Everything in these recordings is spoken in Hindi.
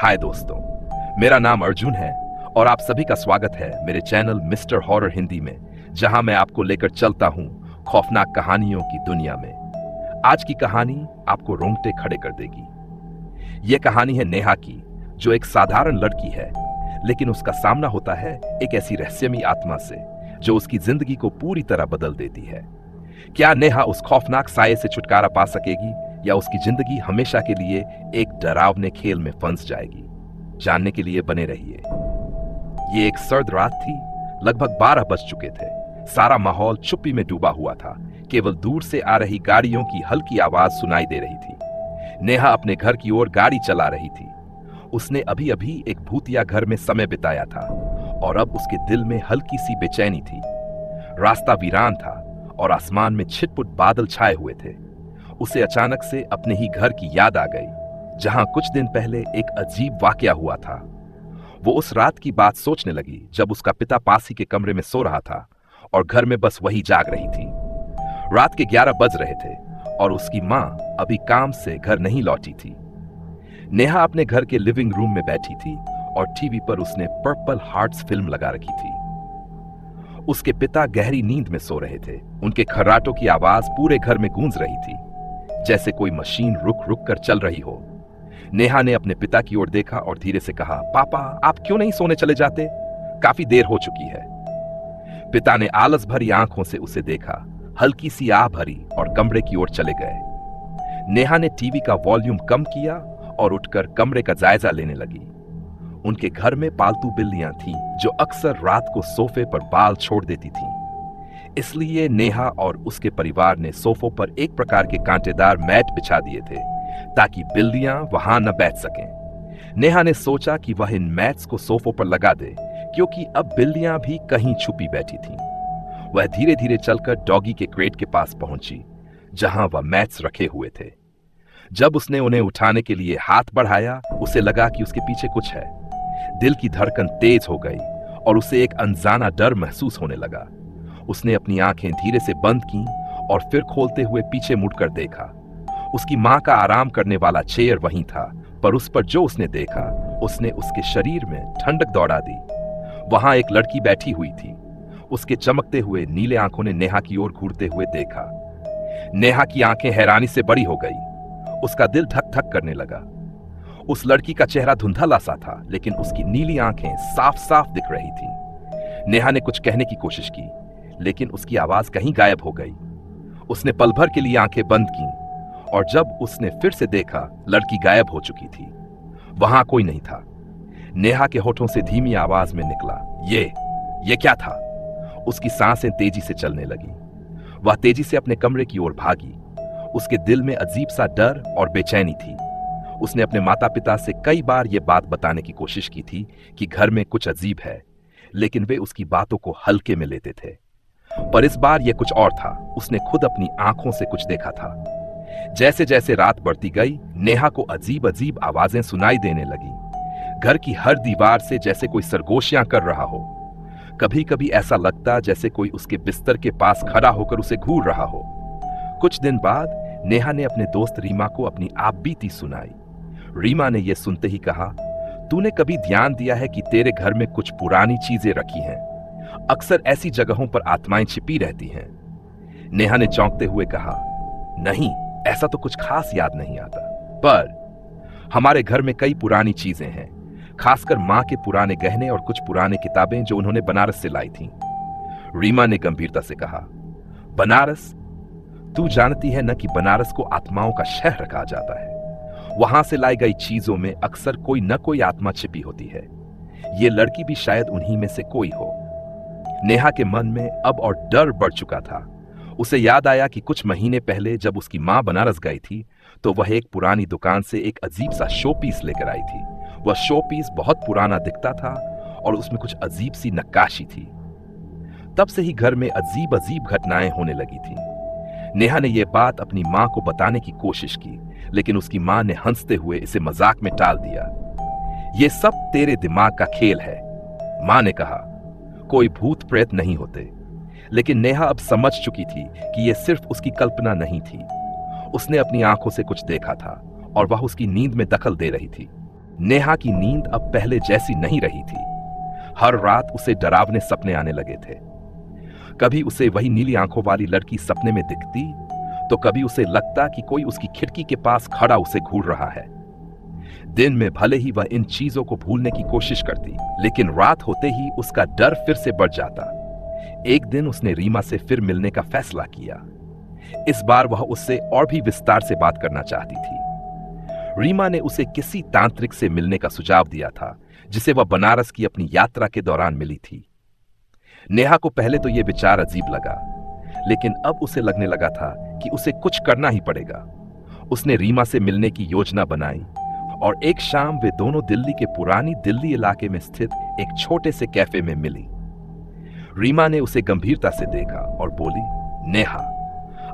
हाय दोस्तों, मेरा नाम अर्जुन है और आप सभी का स्वागत है मेरे चैनल मिस्टर हॉरर हिंदी में, जहां मैं आपको लेकर चलता हूं खौफनाक कहानियों की दुनिया में। आज की कहानी आपको रोंगटे खड़े कर देगी। यह कहानी है नेहा की, जो एक साधारण लड़की है, लेकिन उसका सामना होता है एक ऐसी रहस्यमयी आत्मा से जो उसकी जिंदगी को पूरी तरह बदल देती है। क्या नेहा उस खौफनाक साये से छुटकारा पा सकेगी या उसकी जिंदगी हमेशा के लिए एक डरावने खेल में फंस जाएगी? जानने के लिए बने रहिए। ये एक सर्द रात थी। लगभग 12 बज चुके थे। सारा माहौल चुप्पी में डूबा हुआ था। केवल दूर से आ रही गाड़ियों की हल्की आवाज सुनाई दे रही थी। नेहा अपने घर की ओर गाड़ी चला रही थी। उसने अभी अभी एक भूतिया घर में समय बिताया था और अब उसके दिल में हल्की सी बेचैनी थी। रास्ता वीरान था और आसमान में छिटपुट बादल छाए हुए थे। उसे अचानक से अपने ही घर की याद आ गई, जहां कुछ दिन पहले एक अजीब वाकया हुआ था। वो उस रात की बात सोचने लगी जब उसका पिता पास ही के कमरे में सो रहा था और घर में बस वही जाग रही थी। रात के 11 बज रहे थे और उसकी मां अभी काम से घर नहीं लौटी थी। नेहा अपने घर के लिविंग रूम में बैठी थी और टीवी पर उसने पर्पल हार्ट्स फिल्म लगा रखी थी। उसके पिता गहरी नींद में सो रहे थे। उनके खर्राटों की आवाज पूरे घर में गूंज रही थी, जैसे कोई मशीन रुक रुक कर चल रही हो। नेहा ने अपने पिता की ओर देखा और धीरे से कहा, पापा, आप क्यों नहीं सोने चले जाते? काफी देर हो चुकी है। पिता ने आलस भरी आंखों से उसे देखा, हल्की सी आह भरी और कमरे की ओर चले गए। नेहा ने टीवी का वॉल्यूम कम किया और उठकर कमरे का जायजा लेने लगी। उनके घर में पालतू बिल्लियां थीं, जो अक्सर रात को सोफे पर बाल छोड़ देती थीं। इसलिए नेहा और उसके परिवार ने सोफों पर एक प्रकार के कांटेदार मैट बिछा दिए थे ताकि बिल्लियां वहां न बैठ सकें। नेहा ने सोचा कि वह इन मैट्स को सोफों पर लगा दे, क्योंकि अब बिल्लियां भी कहीं छुपी बैठी थीं। वह धीरे धीरे चलकर डॉगी के क्रेट के पास पहुंची, जहां वह मैट्स रखे हुए थे। जब उसने उन्हें उठाने के लिए हाथ बढ़ाया, उसे लगा कि उसके पीछे कुछ है। दिल की धड़कन तेज हो गई और उसे एक अनजाना डर महसूस होने लगा। उसने अपनी आंखें धीरे से बंद की और फिर खोलते हुए पीछे मुड़कर देखा। उसकी मां का आराम करने वाला चेयर वहीं था, पर उस पर जो उसने देखा, उसने उसके शरीर में ठंडक दौड़ा दी। वहां एक लड़की बैठी हुई थी। उसके चमकते हुए नीले आंखों ने नेहा की ओर घूरते हुए देखा। नेहा की आंखें हैरानी से बड़ी हो गई। उसका दिल धक धक करने लगा। उस लड़की का चेहरा धुंधला सा था, लेकिन उसकी नीली आंखें साफ साफ दिख रही थीं। नेहा ने कुछ कहने की कोशिश की, लेकिन उसकी आवाज कहीं गायब हो गई। उसने पल भर के लिए आंखें बंद की और जब उसने फिर से देखा, लड़की गायब हो चुकी थी। वहां कोई नहीं था। नेहा के होठों से धीमी आवाज में निकला, ये क्या था? उसकी सांसें तेजी से चलने लगी। वह तेजी से अपने कमरे की ओर भागी। उसके दिल में अजीब सा डर और बेचैनी थी। उसने अपने माता पिता से कई बार यह बात बताने की कोशिश की थी कि घर में कुछ अजीब है, लेकिन वे उसकी बातों को हल्के में लेते थे। पर इस बार यह कुछ और था। उसने खुद अपनी आंखों से कुछ देखा था। जैसे जैसे रात बढ़ती गई, नेहा को अजीब अजीब आवाजें सुनाई देने लगी। घर की हर दीवार से जैसे कोई सरगोशियां कर रहा हो। कभी कभी ऐसा लगता जैसे कोई उसके बिस्तर के पास खड़ा होकर उसे घूर रहा हो। कुछ दिन बाद नेहा ने अपने दोस्त रीमा को अपनी आप बीती सुनाई। रीमा ने यह सुनते ही कहा, तूने कभी ध्यान दिया है कि तेरे घर में कुछ पुरानी चीजें रखी हैं? अक्सर ऐसी जगहों पर आत्माएं छिपी रहती हैं। नेहा ने चौंकते हुए कहा, नहीं, ऐसा तो कुछ खास याद नहीं आता, पर हमारे घर में कई पुरानी चीजें हैं, खासकर मां के पुराने गहने और कुछ पुराने किताबें जो उन्होंने बनारस से लाई थीं। रीमा ने गंभीरता से कहा, बनारस? तू जानती है न कि बनारस को आत्माओं का शहर कहा जाता है। वहां से लाई गई चीजों में अक्सर कोई न कोई आत्मा छिपी होती है। ये लड़की भी शायद उन्हीं में से कोई हो। नेहा के मन में अब और डर बढ़ चुका था। उसे याद आया कि कुछ महीने पहले जब उसकी मां बनारस गई थी, तो वह एक पुरानी दुकान से एक अजीब सा शो पीस लेकर आई थी। वह शो पीस बहुत पुराना दिखता था और उसमें कुछ अजीब सी नक्काशी थी। तब से ही घर में अजीब अजीब घटनाएं होने लगी थी। नेहा ने यह बात अपनी मां को बताने की कोशिश की, लेकिन उसकी मां ने हंसते हुए इसे मजाक में टाल दिया। यह सब तेरे दिमाग का खेल है, मां ने कहा। कोई भूत प्रेत नहीं होते। लेकिन नेहा अब समझ चुकी थी कि यह सिर्फ उसकी कल्पना नहीं थी। उसने अपनी आंखों से कुछ देखा था और वह उसकी नींद में दखल दे रही थी। नेहा की नींद अब पहले जैसी नहीं रही थी। हर रात उसे डरावने सपने आने लगे थे। कभी उसे वही नीली आंखों वाली लड़की सपने में दिखती, तो कभी उसे लगता कि कोई उसकी खिड़की के पास खड़ा उसे घूर रहा है। दिन में भले ही वह इन चीजों को भूलने की कोशिश करती, लेकिन रात होते ही उसका डर फिर से बढ़ जाता। एक दिन उसने रीमा से फिर मिलने का फैसला किया। इस बार वह उससे और भी विस्तार से बात करना चाहती थी। रीमा ने उसे किसी तांत्रिक से मिलने का सुझाव दिया था, जिसे वह बनारस की अपनी यात्रा के दौरान मिली थी। नेहा को पहले तो यह विचार अजीब लगा, लेकिन अब उसे लगने लगा था कि उसे कुछ करना ही पड़ेगा। उसने रीमा से मिलने की योजना बनाई और एक शाम वे दोनों दिल्ली के पुरानी दिल्ली इलाके में स्थित एक छोटे से कैफे में मिली। रीमा ने उसे गंभीरता से देखा और बोली, नेहा,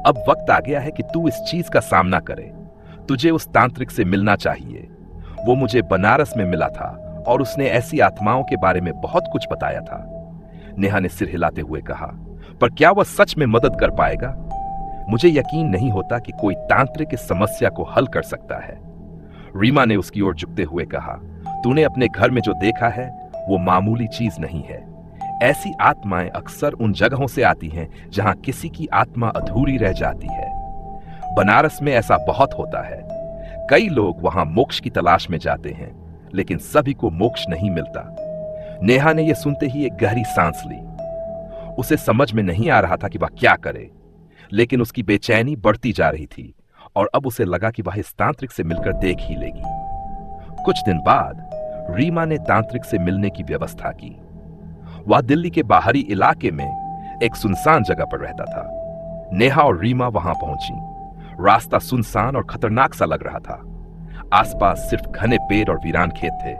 अब वक्त आ गया है कि तू इस चीज का सामना करे। तुझे उस तांत्रिक से मिलना चाहिए। वो मुझे बनारस में मिला था और उसने ऐसी आत्माओं के बारे में बहुत कुछ बताया था। नेहा ने सिर हिलाते हुए कहा, पर क्या वह सच में मदद कर पाएगा? मुझे यकीन नहीं होता कि कोई तांत्रिक इस समस्या को हल कर सकता है। रीमा ने उसकी ओर झुकते हुए कहा, तूने अपने घर में जो देखा है वो मामूली चीज नहीं है। ऐसी आत्माएं अक्सर उन जगहों से आती हैं जहां किसी की आत्मा अधूरी रह जाती है। बनारस में ऐसा बहुत होता है। कई लोग वहां मोक्ष की तलाश में जाते हैं, लेकिन सभी को मोक्ष नहीं मिलता। नेहा ने यह सुनते ही एक गहरी सांस ली। उसे समझ में नहीं आ रहा था कि वह क्या करे, लेकिन उसकी बेचैनी बढ़ती जा रही थी और अब उसे लगा कि वह इस तांत्रिक से मिलकर देख ही लेगी। कुछ दिन बाद रीमा ने तांत्रिक से मिलने की व्यवस्था की। वह दिल्ली के बाहरी इलाके में एक सुनसान जगह पर रहता था। नेहा और रीमा वहां पहुंची। रास्ता सुनसान और खतरनाक सा लग रहा था। आसपास सिर्फ घने पेड़ और वीरान खेत थे।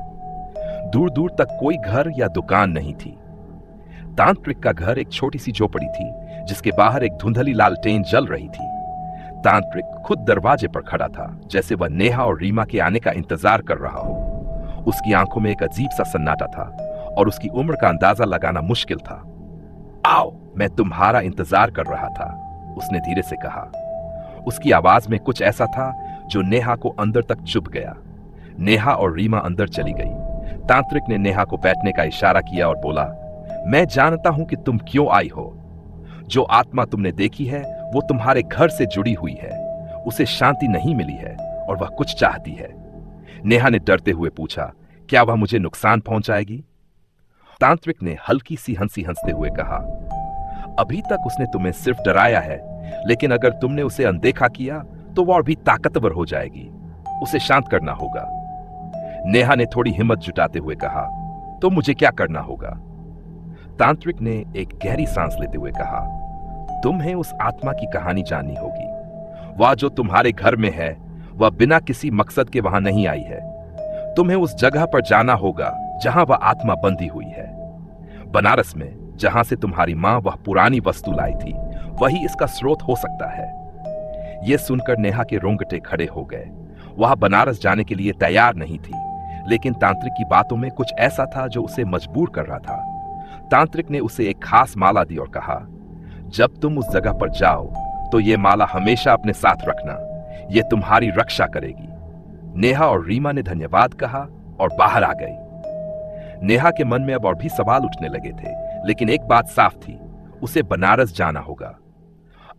दूर दूर तक कोई घर या दुकान नहीं थी। तांत्रिक का घर एक छोटी सी झोपड़ी थी, जिसके बाहर एक धुंधली लालटेन जल रही थी। तांत्रिक खुद दरवाजे पर खड़ा था, जैसे वह नेहा और रीमा के आने का इंतजार कर रहा हो। उसकी आंखों में एक अजीब सा सन्नाटा था और उसकी उम्र का अंदाजा लगाना मुश्किल था। आओ, मैं तुम्हारा इंतजार कर रहा था, उसने धीरे से कहा। उसकी आवाज में कुछ ऐसा था जो नेहा को अंदर तक चुभ गया। नेहा और रीमा अंदर चली गई। तांत्रिक ने नेहा को बैठने का इशारा किया और बोला, मैं जानता हूं कि तुम क्यों आई हो। जो आत्मा तुमने देखी है वो तुम्हारे घर से जुड़ी हुई है। उसे शांति नहीं मिली है और वह कुछ चाहती है। नेहा ने डरते हुए पूछा, क्या वह मुझे नुकसान पहुंचाएगी? तांत्रिक ने हल्की सी हंसी हंसते हुए कहा, अभी तक उसने तुम्हें सिर्फ डराया है, लेकिन अगर तुमने उसे अनदेखा किया तो वह और भी ताकतवर हो जाएगी। उसे शांत करना होगा। नेहा ने थोड़ी हिम्मत जुटाते हुए कहा, तो मुझे क्या करना होगा? तांत्रिक ने एक गहरी सांस लेते हुए कहा, तुम्हें उस आत्मा की कहानी जाननी होगी। वह जो तुम्हारे घर में है वह बिना किसी मकसद के वहां नहीं आई है। तुम्हें उस जगह पर जाना होगा जहां वह आत्मा बंधी हुई है। बनारस में जहां से तुम्हारी मां वह पुरानी वस्तु लाई थी, वही इसका स्रोत हो सकता है। यह सुनकर नेहा के रोंगटे खड़े हो गए। वह बनारस जाने के लिए तैयार नहीं थी, लेकिन तांत्रिक की बातों में कुछ ऐसा था जो उसे मजबूर कर रहा था। तांत्रिक ने उसे एक खास माला दी और कहा, जब तुम उस जगह पर जाओ तो यह माला हमेशा अपने साथ रखना। यह तुम्हारी रक्षा करेगी। नेहा और रीमा ने धन्यवाद कहा और बाहर आ गई। नेहा के मन में अब और भी सवाल उठने लगे थे, लेकिन एक बात साफ थी, उसे बनारस जाना होगा।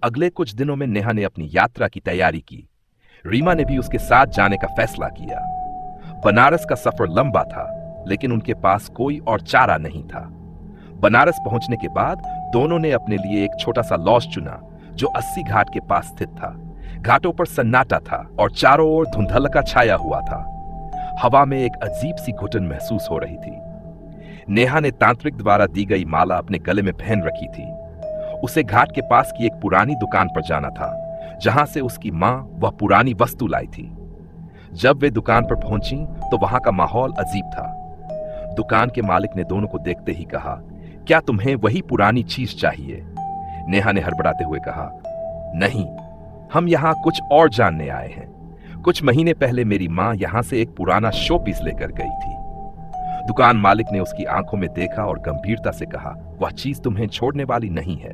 अगले कुछ दिनों में नेहा ने अपनी यात्रा की तैयारी की। रीमा ने भी उसके साथ जाने का फैसला किया। बनारस का सफर लंबा था, लेकिन उनके पास कोई और चारा नहीं था। बनारस पहुंचने के बाद दोनों ने अपने लिए एक छोटा सा लॉज चुना, जो 80 घाट के पास स्थित था। घाटों पर सन्नाटा था और चारों ओर धुंधलका छाया हुआ था। हवा में एक अजीब सी घुटन महसूस हो रही थी। नेहा ने तांत्रिक द्वारा दी गई माला अपने गले में पहन रखी थी। उसे घाट के पास की एक पुरानी दुकान पर जाना था, जहां से उसकी मां वह पुरानी वस्तु लाई थी। जब वे दुकान पर पहुंची तो वहां का माहौल अजीब था। दुकान के मालिक ने दोनों को देखते ही कहा, क्या तुम्हें वही पुरानी चीज चाहिए? नेहा ने हड़बड़ाते हुए कहा, नहीं, हम यहाँ कुछ और जानने आए हैं। कुछ महीने पहले मेरी माँ यहाँ से एक पुराना शो पीस लेकर गई थी। दुकान मालिक ने उसकी आंखों में देखा और गंभीरता से कहा, वह चीज तुम्हें छोड़ने वाली नहीं है।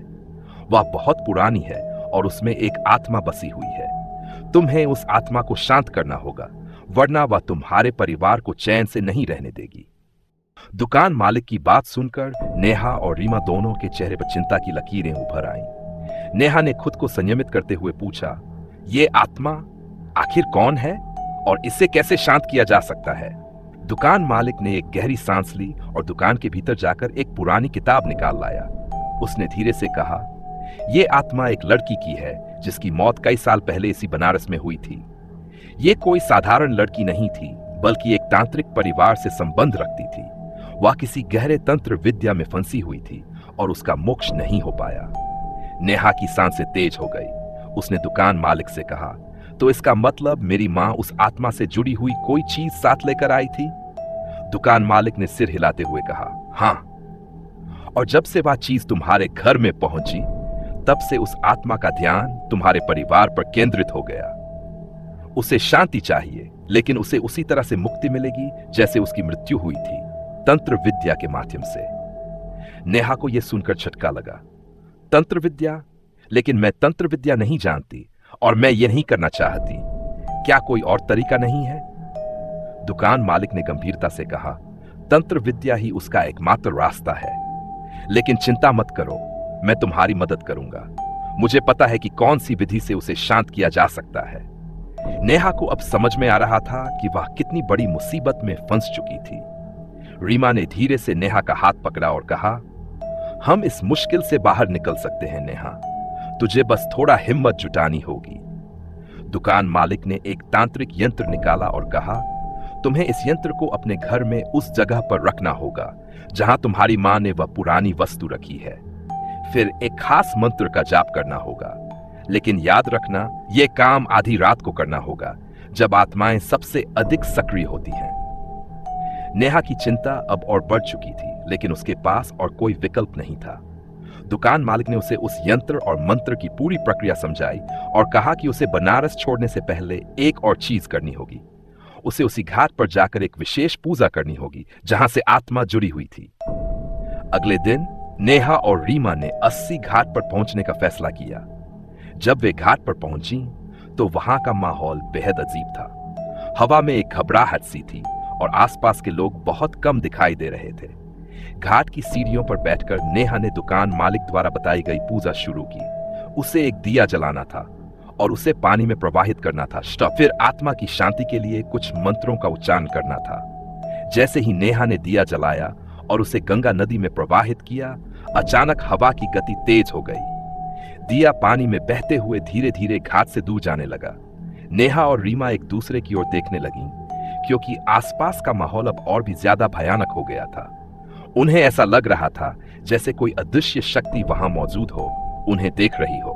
वह बहुत पुरानी है और उसमें एक आत्मा बसी हुई है। तुम्हें उस आत्मा को शांत करना होगा। वरना वह तुम्हारे परिवार को चैन से नहीं रहने देगी। दुकान मालिक की बात सुनकर नेहा और रीमा दोनों के चेहरे पर चिंता की लकीरें उभर आईं। नेहा ने खुद को संयमित करते हुए पूछा, ये आत्मा आखिर कौन है और इसे कैसे शांत किया जा सकता है? दुकान मालिक ने एक गहरी सांस ली और दुकान के भीतर जाकर एक पुरानी किताब निकाल लाया। उसने धीरे से कहा, यह आत्मा एक लड़की की है जिसकी मौत कई साल पहले इसी बनारस में हुई थी। ये कोई साधारण लड़की नहीं थी, बल्कि एक तांत्रिक परिवार से संबंध रखती थी। वह किसी गहरे तंत्र विद्या में फंसी हुई थी और उसका मोक्ष नहीं हो पाया। नेहा की सांसें तेज हो गई। उसने दुकान मालिक से कहा, तो इसका मतलब मेरी मां उस आत्मा से जुड़ी हुई कोई चीज साथ लेकर आई थी? दुकान मालिक ने सिर हिलाते हुए कहा, हां। और जब से वह चीज तुम्हारे घर में पहुंची, तब से उस आत्मा का ध्यान तुम्हारे परिवार पर केंद्रित हो गया। उसे शांति चाहिए, लेकिन उसे उसी तरह से मुक्ति मिलेगी जैसे उसकी मृत्यु हुई थी, तंत्र विद्या के माध्यम से। नेहा को यह सुनकर झटका लगा। तंत्र विद्या? लेकिन मैं तंत्र विद्या नहीं जानती और मैं ये नहीं करना चाहती। क्या कोई और तरीका नहीं है? दुकान मालिक ने गंभीरता से कहा, तंत्र विद्या ही उसका एकमात्र रास्ता है। लेकिन चिंता मत करो, मैं तुम्हारी मदद करूंगा। मुझे पता है कि कौन सी विधि से उसे शांत किया जा सकता है। नेहा को अब समझ में आ रहा था कि वह कितनी बड़ी मुसीबत में फंस चुकी थी। रीमा ने धीरे से नेहा का हाथ पकड़ा और कहा, हम इस मुश्किल से बाहर निकल सकते हैं नेहा, तुझे बस थोड़ा हिम्मत जुटानी होगी। दुकान मालिक ने एक तांत्रिक यंत्र निकाला और कहा, तुम्हें इस यंत्र को अपने घर में उस जगह पर रखना होगा जहां तुम्हारी मां ने वह पुरानी वस्तु रखी है। फिर एक खास मंत्र का जाप करना होगा, लेकिन याद रखना यह काम आधी रात को करना होगा, जब आत्माएं सबसे अधिक सक्रिय होती हैं। नेहा की चिंता अब और बढ़ चुकी थी, लेकिन उसके पास और कोई विकल्प नहीं था। दुकान मालिक ने उसे उस यंत्र और मंत्र की पूरी प्रक्रिया समझाई और कहा कि उसे बनारस छोड़ने से पहले एक और चीज करनी होगी। उसे उसी घाट पर जाकर एक विशेष पूजा करनी होगी जहां से आत्मा जुड़ी हुई थी। अगले दिन नेहा और रीमा ने 80 घाट पर पहुंचने का फैसला किया। जब वे घाट पर पहुंची तो वहां का माहौल बेहद अजीब था। हवा में एक घबराहट सी थी और आसपास के लोग बहुत कम दिखाई दे रहे थे। घाट की सीढ़ियों पर बैठकर नेहा ने दुकान मालिक द्वारा बताई गई पूजा शुरू की। उसे एक दिया जलाना था और उसे पानी में प्रवाहित करना था। फिर आत्मा की शांति के लिए कुछ मंत्रों का उच्चारण करना था। जैसे ही नेहा ने दिया जलाया और उसे गंगा नदी में प्रवाहित किया, अचानक हवा की गति तेज हो गई। दिया पानी में बहते हुए धीरे धीरे घाट से दूर जाने लगा। नेहा और रीमा एक दूसरे की ओर देखने लगीं, क्योंकि आसपास का माहौल अब और भी ज्यादा भयानक हो गया था। उन्हें ऐसा लग रहा था जैसे कोई अदृश्य शक्ति वहां मौजूद हो, उन्हें देख रही हो।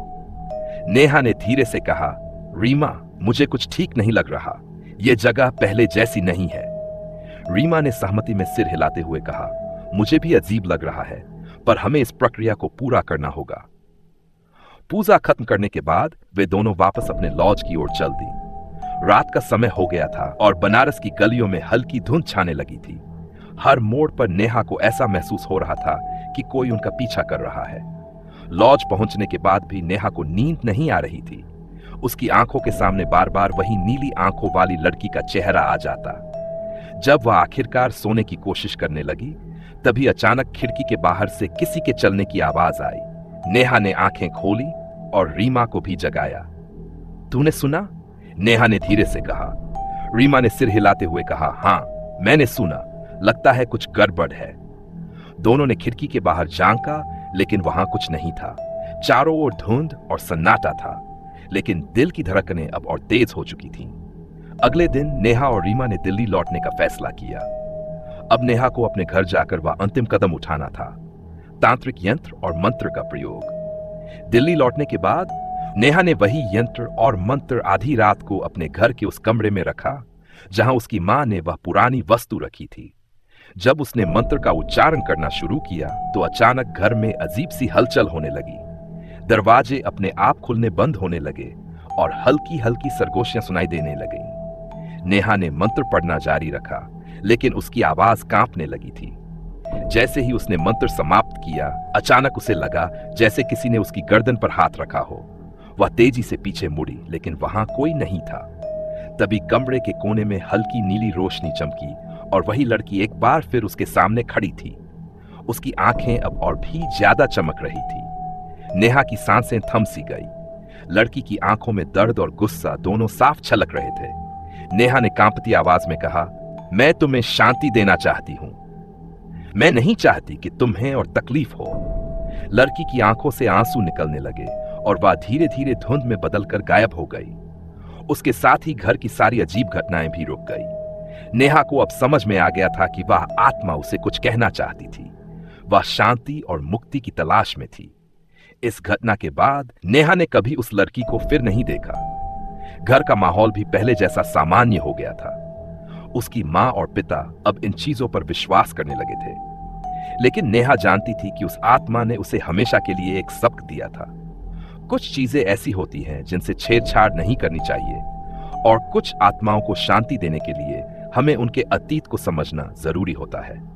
नेहा ने धीरे से कहा, रीमा, मुझे कुछ ठीक नहीं लग रहा। यह जगह पहले जैसी नहीं है। रीमा ने सहमति में सिर हिलाते हुए कहा, मुझे भी अजीब लग रहा है, पर हमें इस प्रक्रिया को पूरा करना होगा। पूजा खत्म करने के बाद वे दोनों वापस अपने लॉज की ओर चल दी। रात का समय हो गया था और बनारस की गलियों में हल्की धुंध छाने लगी थी। हर मोड़ पर नेहा को ऐसा महसूस हो रहा था कि कोई उनका पीछा कर रहा है। लॉज पहुंचने के बाद भी नेहा को नींद नहीं आ रही थी। उसकी आंखों के सामने बार बार वही नीली आंखों वाली लड़की का चेहरा आ जाता। जब वह आखिरकार सोने की कोशिश करने लगी, तभी अचानक खिड़की के बाहर से किसी के चलने की आवाज आई। नेहा ने आंखें खोली और रीमा को भी जगाया। तूने सुना? नेहा ने धीरे से कहा। रीमा ने सिर हिलाते हुए कहा, हां, मैंने सुना। लगता है कुछ गड़बड़ है। दोनों ने खिड़की के बाहर झांका, लेकिन वहां कुछ नहीं था। चारों ओर धुंध और सन्नाटा था, लेकिन दिल की धड़कनें अब और तेज हो चुकी थीं। अगले दिन नेहा और रीमा ने दिल्ली लौटने का फैसला किया। अब नेहा को अपने घर जाकर वह अंतिम कदम उठाना था, तांत्रिक यंत्र और मंत्र का प्रयोग। दिल्ली लौटने के बाद नेहा ने वही यंत्र और मंत्र आधी रात को अपने घर के उस कमरे में रखा जहां उसकी मां ने वह पुरानी वस्तु रखी थी। जब उसने मंत्र का उच्चारण करना शुरू किया तो अचानक घर में अजीब सी हलचल होने लगी। दरवाजे अपने आप खुलने बंद होने लगे और हल्की हल्की सरगोशियां सुनाई देने लगीं। नेहा ने मंत्र पढ़ना जारी रखा, लेकिन उसकी आवाज कांपने लगी थी। जैसे ही उसने मंत्र समाप्त किया, अचानक उसे लगा जैसे किसी ने उसकी गर्दन पर हाथ रखा हो। वह तेजी से पीछे मुड़ी, लेकिन वहां कोई नहीं था। तभी कमरे के कोने में हल्की नीली रोशनी चमकी और वही लड़की एक बार फिर उसके सामने खड़ी थी। उसकी आंखें अब और भी ज्यादा चमक रही थी। नेहा की सांसें थम सी गई। लड़की की आंखों में दर्द और गुस्सा दोनों साफ छलक रहे थे। नेहा ने कांपती आवाज में कहा, मैं तुम्हें शांति देना चाहती हूं। मैं नहीं चाहती कि तुम्हें और तकलीफ हो। लड़की की आंखों से आंसू निकलने लगे और वह धीरे धीरे धुंध में बदलकर गायब हो गई। उसके साथ ही घर की सारी अजीब घटनाएं भी रुक गई। नेहा को अब समझ में आ गया था कि वह आत्मा उसे कुछ कहना चाहती थी। वह शांति और मुक्ति की तलाश में थी। इस घटना के बाद नेहा ने कभी उस लड़की को फिर नहीं देखा। घर का माहौल भी पहले जैसा सामान्य हो गया था। उसकी मां और पिता अब इन चीजों पर विश्वास करने लगे थे। लेकिन नेहा जानती थी कि उस आत्मा ने उसे हमेशा के लिए एक सबक दिया था। कुछ चीजें ऐसी होती हैं जिनसे छेड़छाड़ नहीं करनी चाहिए, और कुछ आत्माओं को शांति देने के लिए हमें उनके अतीत को समझना जरूरी होता है।